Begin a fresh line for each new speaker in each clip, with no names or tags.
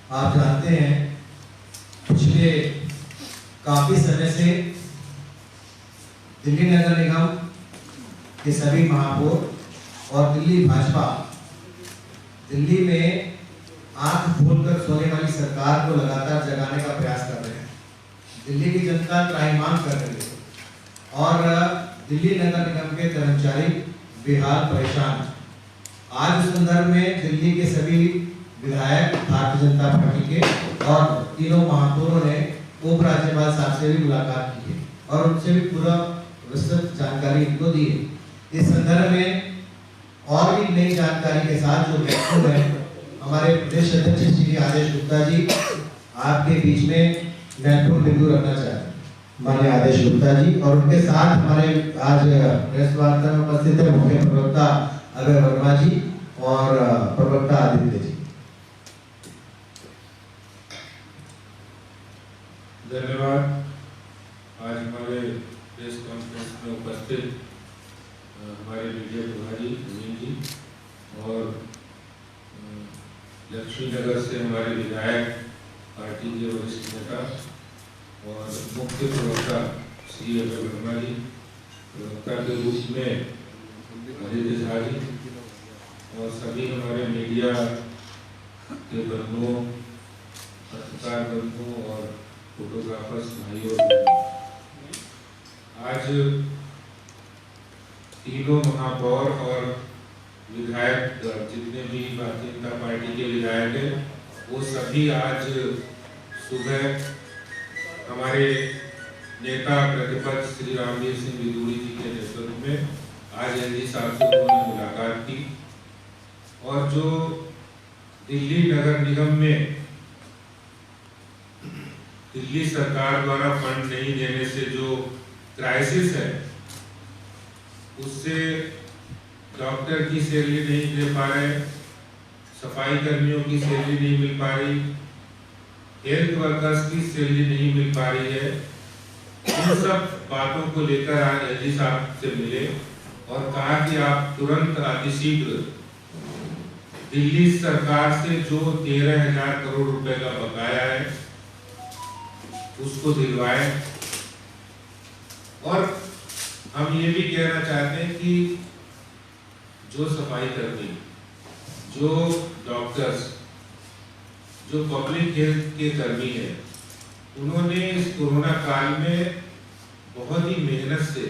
आप जानते हैं पिछले काफी समय से दिल्ली नगर निगम के सभी महापौर और दिल्ली भाजपा दिल्ली में आंख खोलकर सोने वाली सरकार को लगातार जगाने का प्रयास कर रहे हैं। दिल्ली की जनता त्राहिमाम कर रही है और दिल्ली नगर निगम के कर्मचारी बेहाल परेशान। आज इस संदर्भ में दिल्ली के सभी विधायक भारतीय जनता पार्टी के और तीनों महापौरों ने उपराज्यपाल साहब से भी मुलाकात की है और उनसे भी पूरा विस्तृत जानकारी इनको दी है। इस संदर्भ में और भी नई जानकारी के साथ जो व्यक्ति है हमारे प्रदेश अध्यक्ष श्री आदेश गुप्ता जी आपके बीच में महत्वपूर्ण बिंदु रखना चाहते हैं। माननीय आदेश गुप्ता जी और उनके साथ हमारे आज प्रेस वार्ता में उपस्थित है मुख्य प्रवक्ता अभय वर्मा जी और प्रवक्ता आदित्य जी।
धन्यवाद। आज हमारे प्रेस कॉन्फ्रेंस में उपस्थित हमारे मीडिया प्रभारी अमीन जी और लक्ष्मी नगर से हमारे विधायक पार्टी के वरिष्ठ नेता और मुख्य प्रवक्ता श्री अभय वर्मा जी, प्रवक्ता के रूप में आदित्य झा जी और सभी हमारे मीडिया के बंधुओं, पत्रकार बंधुओं और फोटोग्राफर्स भाइयों। आज तीनों महापौर और विधायक जितने भी भारतीय जनता पार्टी के विधायक हैं वो सभी आज सुबह हमारे नेता प्रतिपक्ष श्री रामवीर सिंह विदुरी जी के नेतृत्व में आज एलजी साहब से उन्होंने मुलाकात की और जो दिल्ली नगर निगम में दिल्ली सरकार द्वारा फंड नहीं देने से जो क्राइसिस है उससे डॉक्टर की सैलरी नहीं दे पा रहे, सफाई कर्मियों की सैलरी नहीं मिल पा रही, हेल्थ वर्कर्स की सैलरी नहीं मिल पा रही है। इन सब बातों को लेकर आज एलजी साहब से मिले और कहा कि आप तुरंत अतिशीघ्र दिल्ली सरकार से जो 13,000 करोड़ रुपए का बकाया है उसको दिलवाएं। और हम ये भी कहना चाहते हैं कि जो सफाई कर्मी, जो डॉक्टर्स, जो पब्लिक हेल्थ के कर्मी हैं, उन्होंने इस कोरोना काल में बहुत ही मेहनत से,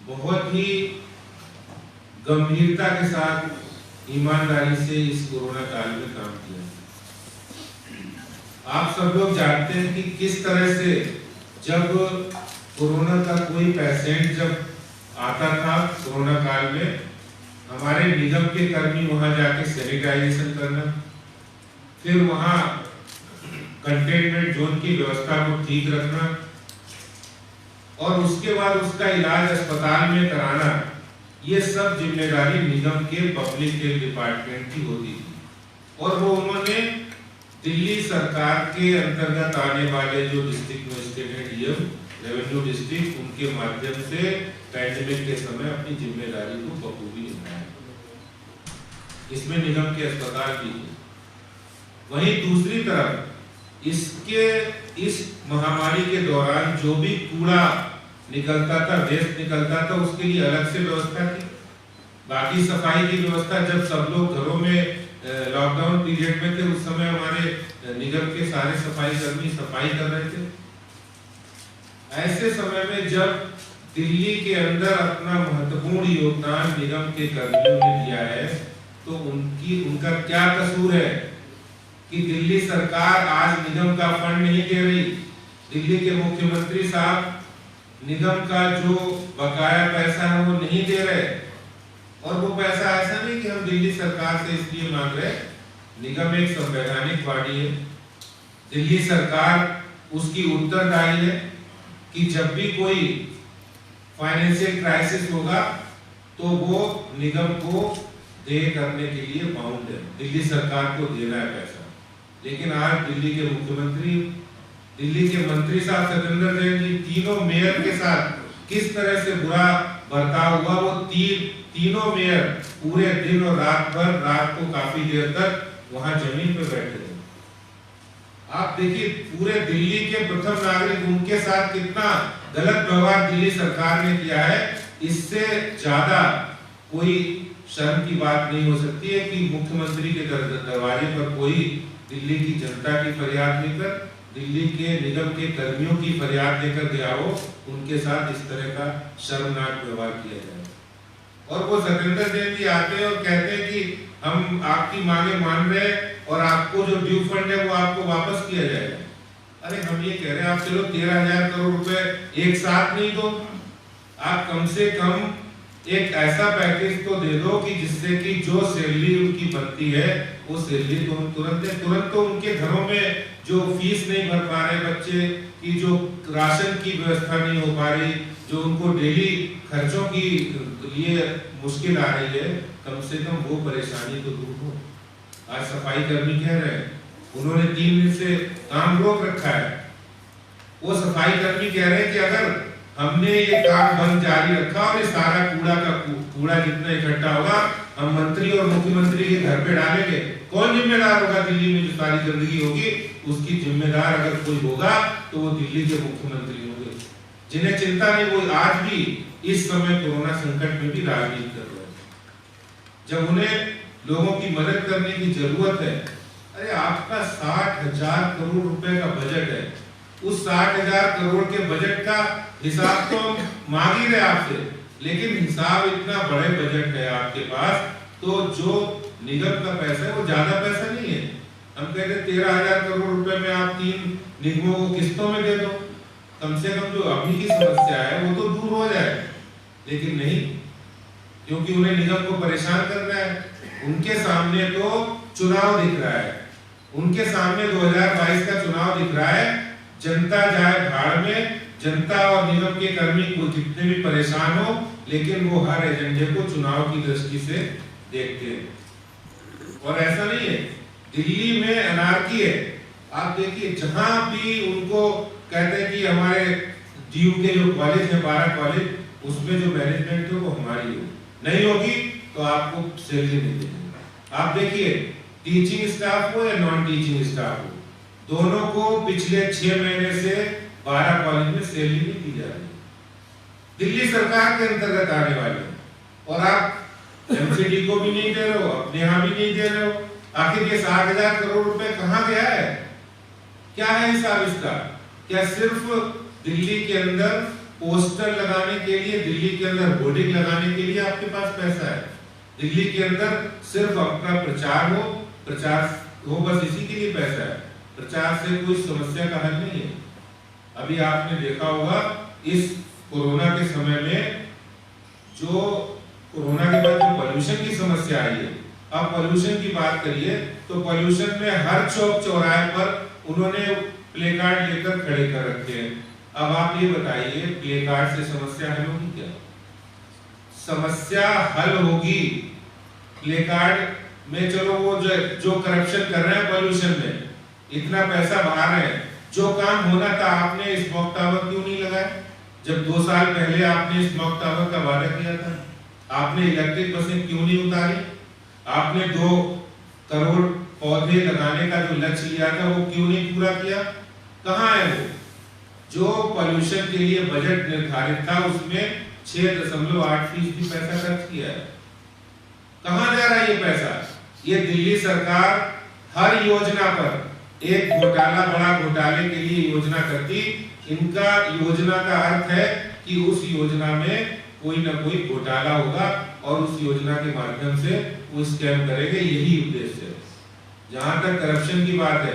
बहुत ही गंभीरता के साथ, ईमानदारी से इस कोरोना काल में काम किया। आप सब लोग जानते हैं कि किस तरह से जब कोरोना का कोई पेशेंट जब आता था कोरोना काल में, हमारे निगम के कर्मी वहां जाके सैनिटाइजेशन करना, फिर वहां कंटेनमेंट जोन की व्यवस्था को ठीक रखना और उसके बाद उसका इलाज अस्पताल में कराना, ये सब जिम्मेदारी निगम के पब्लिक हेल्थ डिपार्टमेंट की होती थी। और वो उन्होंने दिल्ली सरकार के अंतर्गत आने वाले जो डिस्ट्रिक्ट मजिस्ट्रेट रेवेन्यू डिस्ट्रिक्ट, उनके माध्यम से पैंडेमिक के समय अपनी जिम्मेदारी को बखूबी निभाया। इसमें निगम के अस्पताल भी है। वहीं दूसरी तरफ इस महामारी के दौरान जो भी कूड़ा निकलता था, वेस्ट निकलता था, उसके लिए अलग से व्यवस्था थी। बाकी सफाई की व्यवस्था जब सब लोग घरों में लॉकडाउन पीरियड में थे उस समय हमारे निगम के सारे सफाई कर्मी सफाई कर रहे थे। ऐसे समय में जब दिल्ली के अंदर अपना महत्वपूर्ण योगदान निगम के कर्मियों ने दिया है तो उनका क्या कसूर है कि दिल्ली सरकार आज निगम का फंड नहीं दे रही। दिल्ली के मुख्यमंत्री साहब निगम का जो बकाया पैसा है वो नहीं दे रहे और वो पैसा ऐसा नहीं कि हम दिल्ली सरकार से इसलिए मांग रहे। निगम एक संवैधानिक बॉडी है, दिल्ली सरकार उसकी उत्तरदायी है कि जब भी कोई फाइनेंशियल क्राइसिस होगा तो वो निगम को दे करने के लिए बाउंड है, दिल्ली सरकार को देना है पैसा। लेकिन आज दिल्ली के मुख्यमंत्री, दिल्ली के मंत्री साहब सत्येंद्र जैन जी तीनों मेयर के साथ किस तरह से बुरा बर्ताव हुआ। वो तीनों मेयर पूरे दिन और रात भर, रात को काफी देर तक वहां जमीन पे बैठे थे आप देखिए पूरे दिल्ली के प्रथम नागरिक, उनके साथ कितना गलत व्यवहार दिल्ली सरकार ने किया है। इससे ज्यादा कोई शर्म की बात नहीं हो सकती है कि मुख्यमंत्री के दरवाजे पर कोई दिल्ली की जनता की फरियाद लेकर, दिल्ली के निगम के कर्मियों की फरियाद लेकर गया हो, उनके साथ इस तरह का शर्मनाक व्यवहार किया जाए। और वो सत्येंद्र जैन जी आते हैं और कहते हैं कि हम आपकी मांगे मान रहे हैं और आपको जो ड्यू फंड है वो आपको वापस किया जाएगा। अरे हम ये कह रहे हैं आप चलो 13,000 करोड़ रुपए एक साथ नहीं दो, आप कम से कम एक ऐसा पैकेज तो दे दो कि जिससे कि जो सैलरी उनकी बनती है वो सैलरी तो हम तुरंत दे। तुरंत तो उनके घरों में जो फीस नहीं भर पा रहे बच्चे की, जो राशन की व्यवस्था नहीं हो पा रही, जो उनको डेली खर्चों की लिए मुश्किल आ रही है, कम से कम वो परेशानी तो दूर हो। आज सफाई कर्मी कह रहे हैं, उन्होंने 3 दिन से काम रोक रखा है। वो सफाई कर्मी कह रहे हैं कि अगर हमने ये काम बंद जारी रखा और ये सारा कूड़ा जितना इकट्ठा होगा हम मंत्री और मुख्यमंत्री के घर पे डालेंगे, कौन जिम्मेदार होगा? दिल्ली में जो सारी गंदगी होगी उसकी जिम्मेदार अगर कोई होगा तो वो दिल्ली के मुख्यमंत्री होंगे, जिन्हें चिंता नहीं। वो आज भी इस समय कोरोना संकट में भी राजनीति कर रहे हैं, जब उन्हें लोगों की मदद करने की जरूरत है। अरे आपका 60,000 करोड़ रुपए का बजट है, उस 60,000 करोड़ के बजट का हिसाब तो हम मांग ही रहे आपसे, लेकिन हिसाब इतना बड़े बजट है आपके पास, तो जो निगम का पैसा है वो ज्यादा पैसा नहीं है। हम कहते हैं 13,000 करोड़ रुपए में आप 3 निगमों को किस्तों में दे दो, कम से कम जो अभी की समस्या है वो तो दूर हो जाए, लेकिन नहीं, क्योंकि उन्हें निगम को परेशान करना है। उनके सामने तो चुनाव दिख रहा है, उनके सामने 2022 का चुनाव दिख रहा है। जनता जाए भाड़ में, जनता और निगम के कर्मी को जितने भी परेशान हो, लेकिन वो हर एजेंडे को चुनाव की दृष्टि से देखते हैं। और ऐसा नहीं है, दिल्ली में अनारकी है। आप देखिए जहां भी उनको कहते हैं कि हमारे डीयू के जो कॉलेज है 12 कॉलेज, उसमें जो मैनेजमेंट है वो हमारी हो, नहीं होगी तो आपको सैलरी नहीं देंगे। आप देखिए टीचिंग स्टाफ हो या नॉन टीचिंग स्टाफ हो, दोनों को पिछले 6 महीने से 12 कॉलेज में सैलरी नहीं दी जा रही, दिल्ली सरकार के अंतर्गत आने वाली, और आप एमसीडी को भी नहीं दे रहे हो, अपने यहाँ भी नहीं दे रहे हो। आखिर ये 60,000 करोड़ रुपए कहाँ गया है? क्या है हिसाब इसका? क्या सिर्फ दिल्ली के अंदर पोस्टर लगाने के लिए, दिल्ली के अंदर होर्डिंग लगाने के लिए आपके पास पैसा है? दिल्ली के अंदर सिर्फ अपना प्रचार हो बस इसी के लिए पैसा है? प्रचार से कोई समस्या का हल नहीं है। अभी आपने देखा होगा इस कोरोना के समय में, जो कोरोना के बाद जो पॉल्यूशन की समस्या आई है, अब पॉल्यूशन की बात करिए तो पॉल्यूशन में हर चौक चौराहे पर उन्होंने प्ले कार्ड लेकर खड़े कर रखे हैं। अब आप ये बताइए प्ले कार्ड से समस्या हल होगी क्या? समस्या हल होगी प्ले कार्ड में। चलो वो जो करप्शन कर रहे हैं पॉल्यूशन में, इतना पैसा बहा रहे हैं, जो काम होना था आपने स्मोक टावर क्यों नहीं लगाया? जब 2 साल पहले आपने स्मोक टावर का वादा किया था, आपने इलेक्ट्रिक बसें क्यों नहीं उतारी? आपने 2 करोड़ पौधे लगाने का जो लक्ष्य लिया था वो क्यों नहीं पूरा किया? कहाँ है वो? जो पॉल्यूशन के लिए बजट निर्धारित था उसमें 6.8% पैसा खर्च किया है। कहाँ जा रहा है ये पैसा? ये दिल्ली सरकार हर योजना पर एक घोटाला, बड़ा घोटाले के लिए योजना करती। इनका योजना का अर्थ है कि उस योजना में कोई ना कोई घोटाला होगा और उस योजना के माध्यम से वो स्कैम करेंगे, यही उद्देश्य है। जहां तक करप्शन की बात है,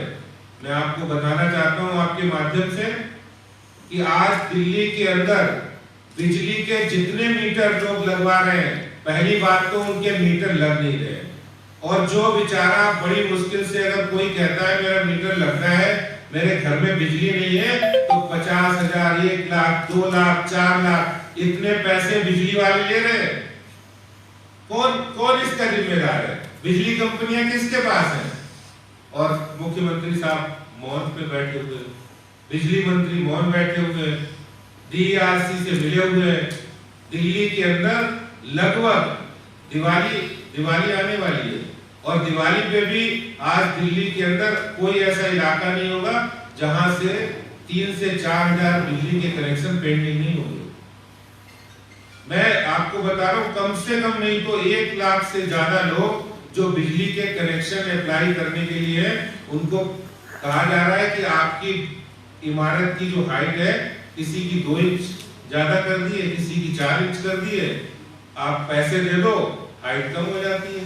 मैं आपको बताना चाहता हूं आपके माध्यम से कि आज दिल्ली के अंदर बिजली के जितने मीटर लोग लगवा रहे हैं, पहली बात तो उनके मीटर लग नहीं रहे, और जो बेचारा बड़ी मुश्किल से अगर कोई कहता है मेरा मीटर लगता है, मेरे घर में बिजली नहीं है, तो 50,000, 1 लाख, 2 लाख, 4 लाख इतने पैसे बिजली वाले ले रहे हैं। कौन इसका जिम्मेदार है? बिजली कंपनियां किसके पास हैं? और मुख्यमंत्री साहब मौन पे बैठे हुए, बिजली मंत्री मौन बैठे हुए, डीआरसी से मिले हुए। दिल्ली के अंदर लगभग दिवाली आने वाली है और दिवाली पे भी आज दिल्ली के अंदर कोई ऐसा इलाका नहीं होगा जहां से 3 से 4 हजार बिजली के कनेक्शन पेंडिंग नहीं होंगे। मैं आपको बता रहा हूं, कम से कम नहीं तो 1 लाख से ज्यादा लोग जो बिजली के कनेक्शन अप्लाई करने के लिए उनको कहा जा रहा है कि आपकी इमारत की जो हाइट है किसी की 2 इंच ज्यादा कर दी है, किसी की 4 इंच कर दी है, आप पैसे दे दो, हाइट कम हो जाती है,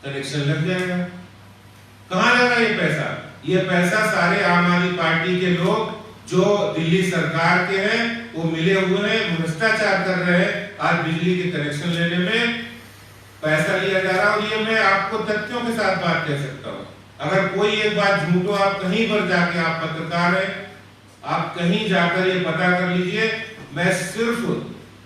कनेक्शन लग जाएगा। कहां लगा ये पैसा? ये पैसा सारे आम आदमी पार्टी के लोग जो दिल्ली सरकार के हैं वो मिले हुए हैं, भ्रष्टाचार कर रहे हैं। आज बिजली के कनेक्शन लेने में पैसा लिया जा रहा है। और ये मैं आपको तथ्यों के साथ बात कह सकता हूँ। अगर कोई एक बात झूठ हो, आप कहीं पर जाके, आप पत्रकार हैं, आप कहीं जाकर ये पता कर लीजिए। मैं सिर्फ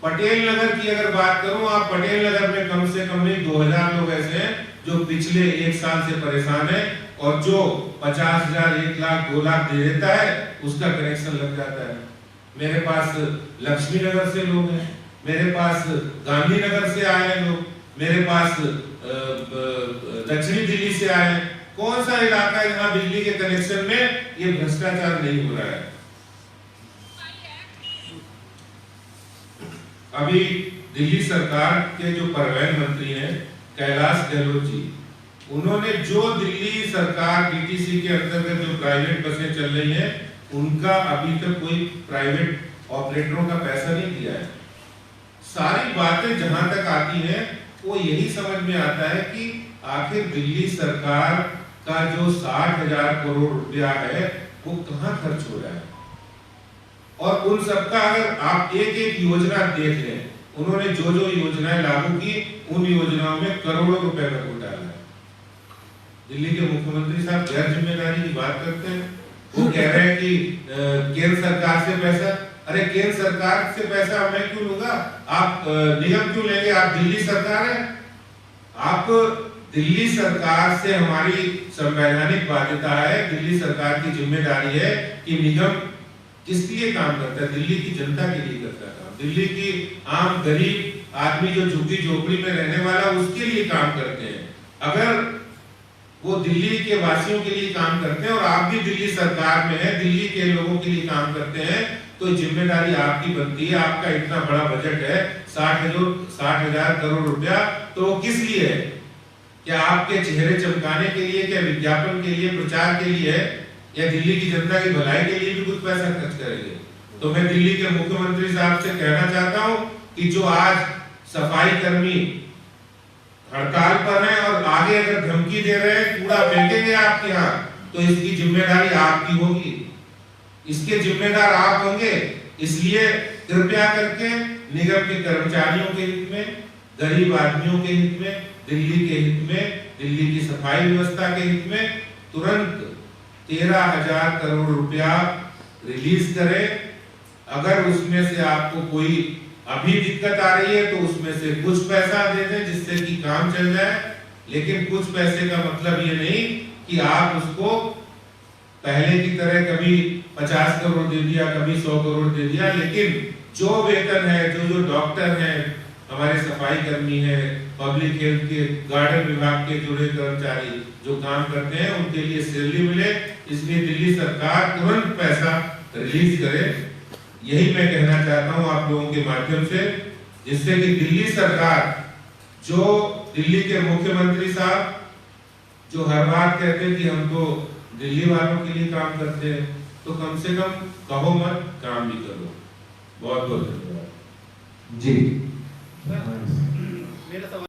पटेल नगर की अगर बात करूं, आप पटेल नगर में कम से कम 2000 लोग ऐसे हैं जो पिछले 1 साल से परेशान है और जो 50,000, 1 लाख, 2 लाख दे देता है उसका कनेक्शन लग जाता है। मेरे पास लक्ष्मी नगर से लोग हैं, मेरे पास गांधीनगर से आए हैं लोग, मेरे पास दक्षिणी दिल्ली से आए हैं। कौन सा इलाका है जहां बिजली के कनेक्शन में ये भ्रष्टाचार नहीं हो रहा है? अभी दिल्ली सरकार के जो परिवहन मंत्री हैं कैलाश गहलोत जी, उन्होंने जो दिल्ली सरकार डीटीसी के अंतर्गत जो प्राइवेट बसें चल रही हैं उनका अभी तक कोई प्राइवेट ऑपरेटरों का पैसा नहीं दिया है। सारी बातें जहां तक आती हैं वो यही समझ में आता है कि आखिर दिल्ली सरकार का जो 60,000 करोड़ रुपया है वो कहां खर्च हो रहा है। और उन सबका अगर आप एक एक योजना देख लें, उन्होंने जो जो योजनाएं लागू की उन योजनाओं में करोड़ों रुपए का घोटाला है। दिल्ली के मुख्यमंत्री साहब गैर जिम्मेदारी की बात करते हैं। वो कह रहे हैं कि केंद्र सरकार से पैसा, अरे केंद्र सरकार से पैसा मैं क्यों लूंगा? आप निगम क्यों लेंगे? आप दिल्ली सरकार है। आप दिल्ली सरकार से हमारी संवैधानिक बाध्यता है, दिल्ली सरकार की जिम्मेदारी है कि निगम किस लिए काम करता है? दिल्ली की जनता के लिए करता है काम। दिल्ली की आम गरीब आदमी जो झुग्गी झोपड़ी में रहने वाला उसके लिए काम करते हैं। अगर वो दिल्ली के वासियों के लिए काम करते हैं और आप भी दिल्ली सरकार में हैं, दिल्ली के लोगों के लिए काम करते हैं, तो जिम्मेदारी आपकी बनती है। आपका इतना बड़ा बजट है 60,000 करोड़ रुपया, तो वो किस लिए है? क्या आपके चेहरे चमकाने के लिए, क्या विज्ञापन के लिए, प्रचार के लिए है, या दिल्ली की जनता की भलाई के लिए भी कुछ पैसा खर्च करेंगे? तो मैं दिल्ली के मुख्यमंत्री साहब से कहना चाहता हूं कि जो आज सफाई कर्मी हड़ताल पर हैं और आगे अगर धमकी दे रहे हैं कूड़ा फेंकेंगे आपके यहाँ, तो इसकी जिम्मेदारी आपकी होगी, इसके जिम्मेदार आप होंगे। इसलिए कृपया करके निगम के कर्मचारियों के हित में, गरीब आदमियों के हित में, दिल्ली के हित में, दिल्ली की सफाई व्यवस्था के हित में तुरंत 13,000 करोड़ रुपया रिलीज करें। अगर उसमें से आपको कोई अभी दिक्कत आ रही है तो उसमें से कुछ पैसा दे दें जिससे कि काम चल जाए, लेकिन कुछ पैसे का मतलब ये नहीं कि आप उसको पहले की तरह कभी 50 करोड़ दे दिया, कभी 100 करोड़ दे दिया। लेकिन जो वेतन है, जो डॉक्टर हैं, हमारे सफाई कर्मी हैं, पब्लिक हेल्थ के, गार्डन विभाग के जुड़े कर्मचारी जो काम करते हैं उनके लिए सैलरी मिले। इसलिए दिल्ली सरकार तुरंत पैसा रिलीज करे, यही मैं कहना चाहता हूं आप लोगों के माध्यम से, जिससे कि दिल्ली सरकार, जो दिल्ली के मुख्यमंत्री साहब जो हर बात कहते हैं कि हम तो दिल्ली वालों के लिए काम करते हैं, तो कम से कम कहो मत, काम भी करो। बहुत बहुत धन्यवाद
जी।